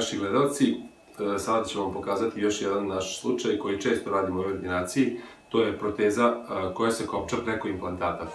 naši gledalci, sada ćemo vam pokazati još jedan naš slučaj koji često radimo u ovoj ordinaciji. To je proteza koja se kopča preko implantata.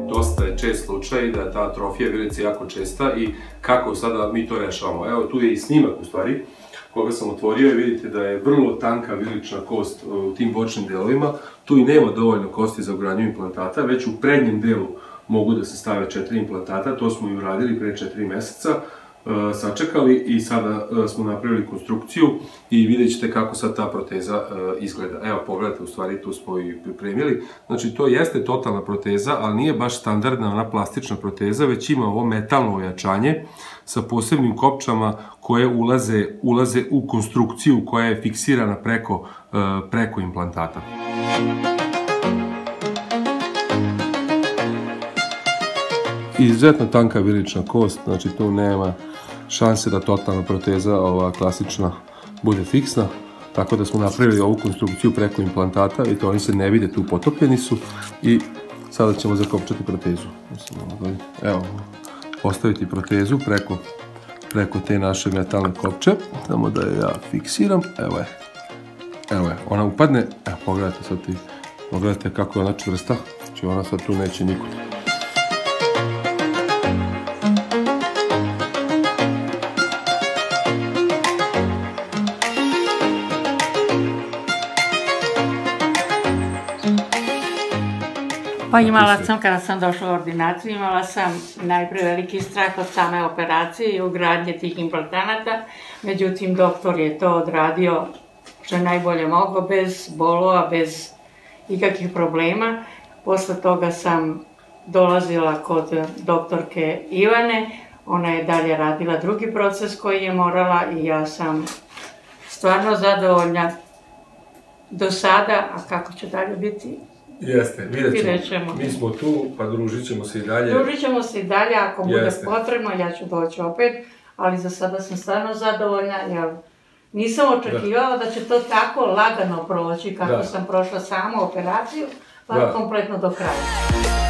Dosta je čest slučaj da je ta atrofija vilice jako česta i kako sada mi to rešavamo. Evo tu je i snimak u stvari koga sam otvorio i vidite da je vrlo tanka vilična kost u tim bočnim delovima. Tu i nema dovoljno kosti za ugradnju implantata, već u prednjem delu mogu da se stave 4 implantata, to smo i uradili pre 4 meseca, sačekali i sada smo napravili konstrukciju i vidjet ćete kako sad ta proteza izgleda. Evo pogledajte, u stvari tu smo i pripremili. Znači to jeste totalna proteza, ali nije baš standardna ona plastična proteza, već ima ovo metalno ojačanje sa posebnim kopčama koje ulaze u konstrukciju koja je fiksirana preko implantata. Izuzetno tanka vilična kost, znači tu nema šanse da totalna proteza, ova klasična, bude fiksna. Tako da smo napravili ovu konstrukciju preko implantata, vidite, oni se ne vide, tu potopljeni su i sada ćemo zakopčati protezu. Evo, postaviti protezu preko te naše metalne kopče, samo da je ja fiksiram, evo je, ona upadne, evo pogledajte sad ti, pogledajte kako je ona čvrsta, znači ona sad tu neće nikud. Pa imala sam, kada sam došla u ordinaciju, imala sam najpre veliki strah od same operacije i ugradnje tih implantanata, međutim doktor je to odradio što je najbolje mogao, bez bolova, bez ikakvih problema. Posle toga sam dolazila kod doktorke Ivane, ona je dalje radila drugi proces koji je morala i ja sam stvarno zadovoljna do sada, a kako će dalje biti? Jeste, vidjet ćemo. Mi smo tu, pa družit ćemo se i dalje. Družit ćemo se i dalje, ako bude potrebno, ja ću doći opet, ali za sada sam stvarno zadovoljna, jer nisam očekivala da će to tako lagano proći kako sam prošla samu operaciju, pa kompletno do kraja.